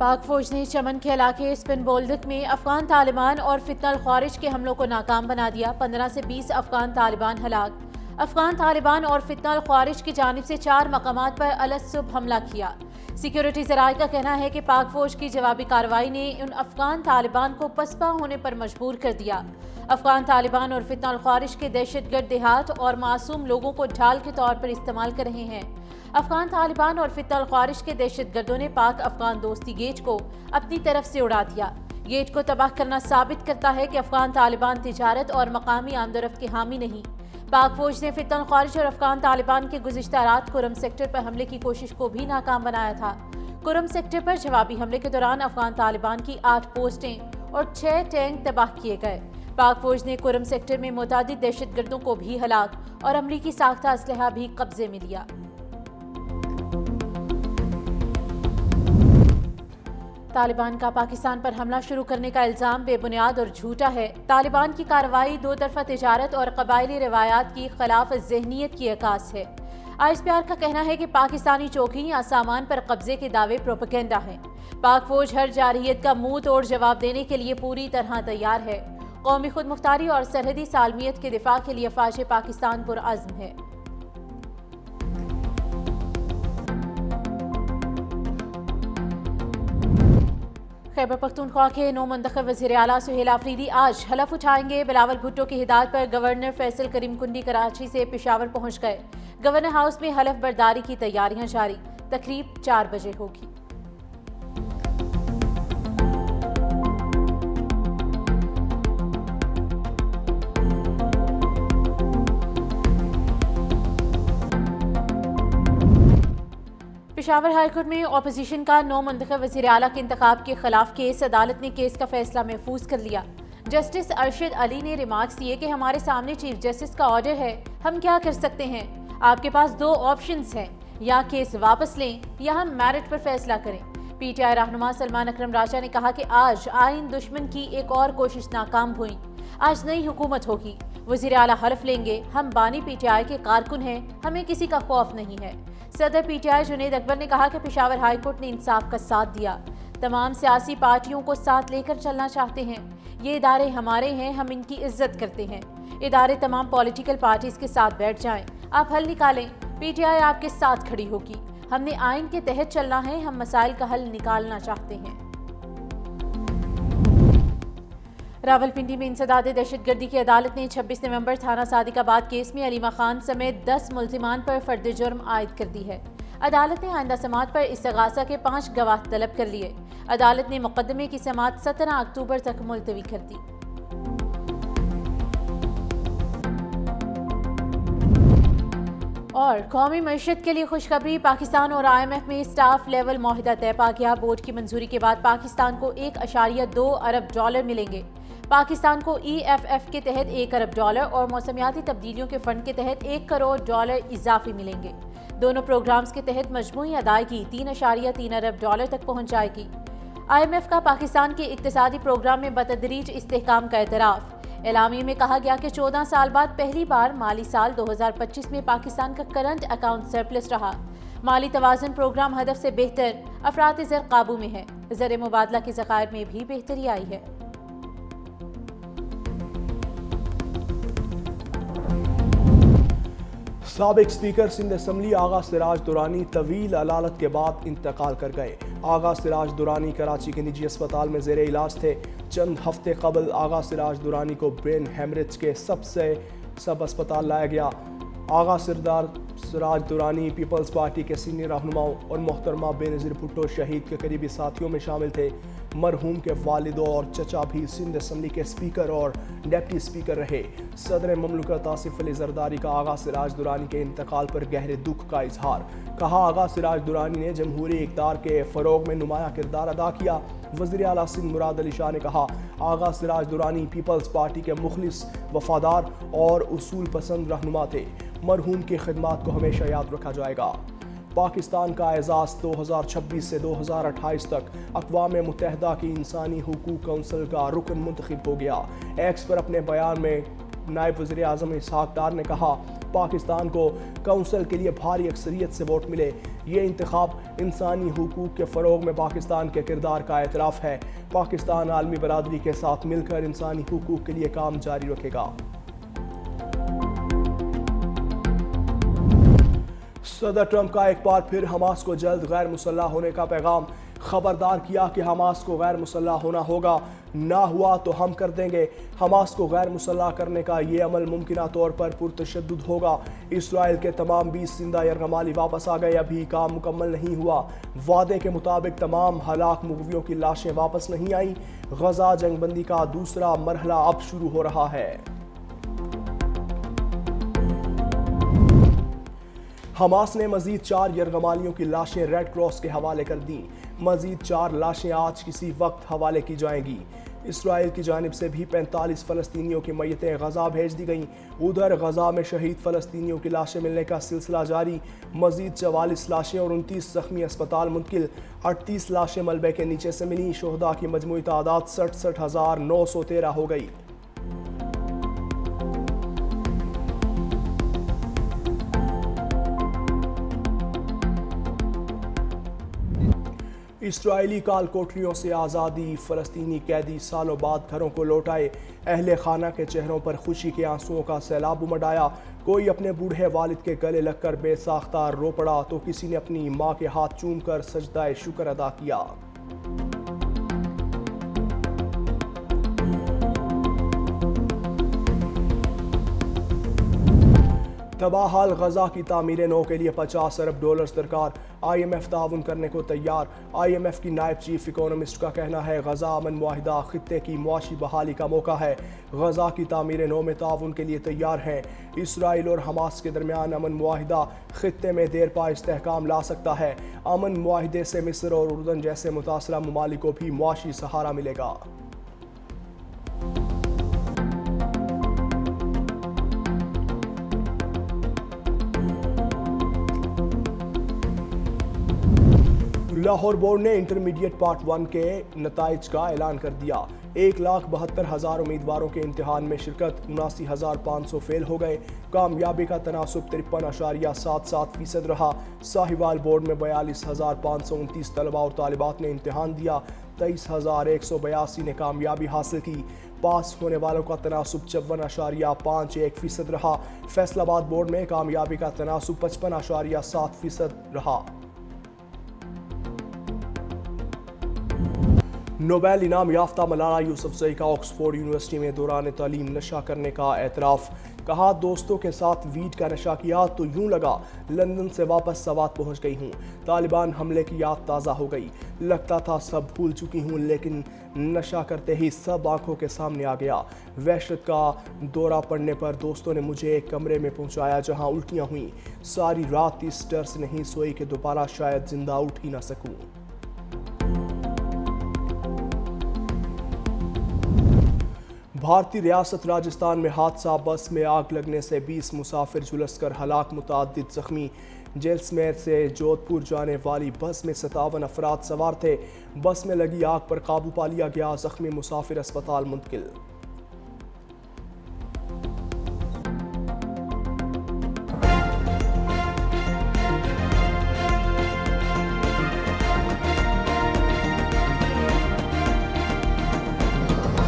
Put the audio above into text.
पाक फौज ने चमन के इलाके स्पिन बोल्डक में अफगान तालिबान और फितना ख्वारिज के हमलों को नाकाम बना दिया। 15 से 20 अफगान तालिबान हलाक। अफगान तालिबान और फितना ख्वारिज की जानिब से 4 मकामात पर अलग-सुबह हमला किया। सिक्योरिटी ज़राए का कहना है कि पाक फौज की जवाबी कार्रवाई ने उन अफगान तालिबान को पसपा होने पर मजबूर कर दिया। अफगान तालिबान और फितना ख्वारिज के दहशतगर्द देहात और मासूम लोगों को ढाल के तौर पर इस्तेमाल कर रहे हैं। अफगान तालिबान और फितना ख्वारिज के दहशतगर्दों ने पाक अफगान दोस्ती गेट को अपनी तरफ से उड़ा दिया। गेट को तबाह करना साबित करता है कि अफगान तालिबान तिजारत और मकामी आमदोरफ्त के हामी नहीं। पाक फौज ने फितना ख्वारिज और अफगान तालिबान के गुज़िश्ता रात कुरम सेक्टर पर हमले की कोशिश को भी नाकाम बनाया था। कुरम सेक्टर पर जवाबी हमले के दौरान अफगान तालिबान की 8 पोस्टें और 6 टैंक तबाह किए गए। पाक फौज ने कुरम सेक्टर में मुतादिद दहशतगर्दों को भी हलाक और अमरीकी साख्ता असलहा भी कब्जे में लिया। तालिबान का पाकिस्तान पर हमला शुरू करने का इल्ज़ाम बेबुनियाद और झूठा है। तालिबान की कार्रवाई दो तरफा तिजारत और कबायली रिवायात की खिलाफ ज़हनियत की अक्कास है। ISPR का कहना है कि पाकिस्तानी चौकी या सामान पर कब्जे के दावे प्रोपेगेंडा हैं। पाक फौज हर जारहियत का मुंह तोड़ जवाब देने के लिए पूरी तरह तैयार है। कौमी खुद मुख्तारी और सरहदी सालमियत के दिफा के लिए फ़ौज पाकिस्तान पुरअज़्म है। खैबर पख्तूनख्वा के नौ मुंतखब वज़ीर आला सुहेल आफरीदी आज हलफ उठाएंगे। बिलावल भुट्टो की हिदायत पर गवर्नर फैसल करीम कुंडी कराची से पेशावर पहुंच गए। गवर्नर हाउस में हलफ बर्दारी की तैयारियां जारी। तकरीब 4 बजे होगी। पेशावर हाईकोर्ट में अपोजिशन का 9 मुंतखब वज़ीर आला के इंतखाब के खिलाफ केस। अदालत ने केस का फैसला महफूज कर लिया। जस्टिस अरशद अली ने रिमार्क्स दिए कि हमारे सामने चीफ जस्टिस का ऑर्डर है, हम क्या कर सकते हैं। आपके पास 2 ऑप्शंस हैं, या केस वापस लें या हम मेरिट पर फैसला करें। PTI रहनुमा सलमान अकरम राजा ने कहा कि आज आइन दुश्मन की एक और कोशिश नाकाम हुई। आज नई हुकूमत होगी, वज़ीर आला हल्फ लेंगे। हम बानी PTI के कारकुन हैं, हमें किसी का खौफ नहीं है। सदर PTI जुनैद अकबर ने कहा कि पेशावर हाई कोर्ट ने इंसाफ का साथ दिया। तमाम सियासी पार्टियों को साथ लेकर चलना चाहते हैं। ये इदारे हमारे हैं, हम इनकी इज्जत करते हैं। इदारे तमाम पॉलिटिकल पार्टीज के साथ बैठ जाएं, आप हल निकालें। PTI आपके साथ खड़ी होगी। हमने आइन के तहत चलना है, हम मसाइल का हल निकालना चाहते हैं। रावलपिंडी में इंसदाद दहशतगर्दी की अदालत ने 26 नवंबर थाना सादिकाबाद केस में अलीमा खान समेत 10 मुल्जिमान पर फर्द जुर्म आयद कर दी है। अदालत ने आइंदा समात पर इस्तगासा के 5 गवाह तलब कर लिए। अदालत ने मुकदमे की समात 17 अक्टूबर तक मुलतवी कर दी। और कौमी मईशत के लिए खुशखबरी, पाकिस्तान और IMF में स्टाफ लेवल मुआहिदा तय पा गया। बोर्ड की मंजूरी के बाद पाकिस्तान को $1.2 अरब मिलेंगे। पाकिस्तान को EFF के तहत $1 अरब और मौसमियाती तब्दीलियों के फंड के तहत $1 करोड़ इजाफी मिलेंगे। दोनों प्रोग्राम्स के तहत मजमूई अदायगी $3.3 अरब तक पहुंच जाएगी। IMF का पाकिस्तान के इक्तिसादी प्रोग्राम में बतदरीज इस्तेहकाम का एतराफ़। एलामिया में कहा गया कि 14 साल बाद पहली बार माली साल 2025 में पाकिस्तान का करंट अकाउंट सरप्लस रहा। माली तवाज़ुन प्रोग्राम हदफ से बेहतर, अफरात ज़र काबू में है। ज़र मुबादला के ज़खायर में भी बेहतरी आई है। साबिक स्पीकर सिंध असम्बली आगा सिराज दुरानी तवील अलालत के बाद इंतकाल कर गए। आगा सिराज दुरानी कराची के निजी अस्पताल में ज़ेरे इलाज थे। चंद हफ्ते कबल आगा सिराज दुरानी को ब्रेन हेमरेज के सब अस्पताल लाया गया। आगा सिराज दुरानी पीपल्स पार्टी के सीनियर रहनुमाओं और मोहतरमा बेनज़ीर भुट्टो शहीद के करीबी साथियों में शामिल थे। मरहूम के वालिदो और चचा भी सिंध असम्बली के स्पीकर और डिप्टी स्पीकर रहे। सदर ममलकत आसिफ अली जरदारी का आगा सिराज दुरानी के इंतकाल पर गहरे दुख का इजहार। कहा, आगा सिराज दुरानी ने जमहूरी इक़्तिदार के फ़रोग़ में नुमाया किरदार अदा किया। वज़ीर आला सिंध मुराद अली शाह ने कहा, आगा सिराज दुरानी पीपल्स पार्टी के मुखलिस, वफादार और उसूल पसंद रहनुमा थे। मरहूम की खिदमात को हमेशा याद रखा जाएगा। पाकिस्तान का एजाज़ 2026 से 2028 तक अक़वाम मुत्तहिदा की इंसानी हुकूक कौंसिल का रुकन मुंतखब हो गया। एक्स पर अपने बयान में नायब वज़ीर आज़म इसहाक़ डार ने कहा, پاکستان کو کونسل کے لیے بھاری اکثریت سے ووٹ ملے۔ یہ انتخاب انسانی حقوق کے فروغ میں پاکستان کے کردار کا اعتراف ہے۔ پاکستان عالمی برادری کے ساتھ مل کر انسانی حقوق کے لیے کام جاری رکھے گا۔ صدر ٹرمپ کا ایک بار پھر حماس کو جلد غیر مسلح ہونے کا پیغام، خبردار کیا کہ حماس کو غیر مسلح ہونا ہوگا، نہ ہوا تو ہم کر دیں گے۔ حماس کو غیر مسلح کرنے کا یہ عمل ممکنہ طور پر پرتشدد ہوگا۔ اسرائیل کے تمام 20 زندہ یرغمالی واپس آ گئے، ابھی کام مکمل نہیں ہوا۔ وعدے کے مطابق تمام ہلاک مغویوں کی لاشیں واپس نہیں آئیں۔ غزہ جنگ بندی کا دوسرا مرحلہ اب شروع ہو رہا ہے۔ حماس نے مزید 4 یرغمالیوں کی لاشیں ریڈ کراس کے حوالے کر دیں۔ مزید 4 لاشیں آج کسی وقت حوالے کی جائیں گی۔ اسرائیل کی جانب سے بھی 45 فلسطینیوں کی میتیں غزہ بھیج دی گئیں۔ ادھر غزہ میں شہید فلسطینیوں کی لاشیں ملنے کا سلسلہ جاری، مزید 44 لاشیں اور 29 زخمی اسپتال منتقل۔ 38 لاشیں ملبے کے نیچے سے ملیں۔ شہداء کی مجموعی تعداد 67,913 ہو گئی۔ اسرائیلی کال کوٹریوں سے آزادی، فلسطینی قیدی سالوں بعد گھروں کو لوٹ آئے۔ اہل خانہ کے چہروں پر خوشی کے آنسوؤں کا سیلاب امڈ آیا۔ کوئی اپنے بوڑھے والد کے گلے لگ کر بے ساختہ رو پڑا تو کسی نے اپنی ماں کے ہاتھ چوم کر سجدہ شکر ادا کیا۔ تباہ حال غزہ کی تعمیر نو کے لیے $50 ارب درکار، IMF تعاون کرنے کو تیار۔ IMF کی نائب چیف اکونومسٹ کا کہنا ہے غزہ امن معاہدہ خطے کی معاشی بحالی کا موقع ہے۔ غزہ کی تعمیر نو میں تعاون کے لیے تیار ہیں۔ اسرائیل اور حماس کے درمیان امن معاہدہ خطے میں دیر پا استحکام لا سکتا ہے۔ امن معاہدے سے مصر اور اردن جیسے متاثرہ ممالک کو بھی معاشی سہارا ملے گا۔ لاہور بورڈ نے انٹرمیڈیٹ پارٹ 1 کے نتائج کا اعلان کر دیا۔ 1,72,000 امیدواروں کے امتحان میں شرکت، 79,500 فیل ہو گئے۔ کامیابی کا تناسب 53.77% رہا۔ ساہیوال بورڈ میں 42,529 طلبہ اور طالبات نے امتحان دیا، 23,182 نے کامیابی حاصل کی۔ پاس ہونے والوں کا تناسب 54.51% رہا۔ فیصل آباد بورڈ میں کامیابی کا تناسب 55.7% رہا۔ نوبیل انعام یافتہ ملالہ یوسفزئی کا آکسفورڈ یونیورسٹی میں دوران تعلیم نشہ کرنے کا اعتراف، کہا دوستوں کے ساتھ ویڈ کا نشہ کیا تو یوں لگا لندن سے واپس سوات پہنچ گئی ہوں۔ طالبان حملے کی یاد تازہ ہو گئی، لگتا تھا سب بھول چکی ہوں لیکن نشہ کرتے ہی سب آنکھوں کے سامنے آ گیا۔ وحشت کا دورہ پڑنے پر دوستوں نے مجھے ایک کمرے میں پہنچایا جہاں الٹیاں ہوئیں۔ ساری رات اس ڈر سے نہیں سوئی کہ دوبارہ شاید زندہ اٹھ ہی نہ سکوں۔ بھارتی ریاست راجستھان میں حادثہ، بس میں آگ لگنے سے 20 مسافر جھلس کر ہلاک، متعدد زخمی۔ جیسلمیر سے جودھ پور جانے والی بس میں 57 افراد سوار تھے۔ بس میں لگی آگ پر قابو پا لیا گیا، زخمی مسافر اسپتال منتقل۔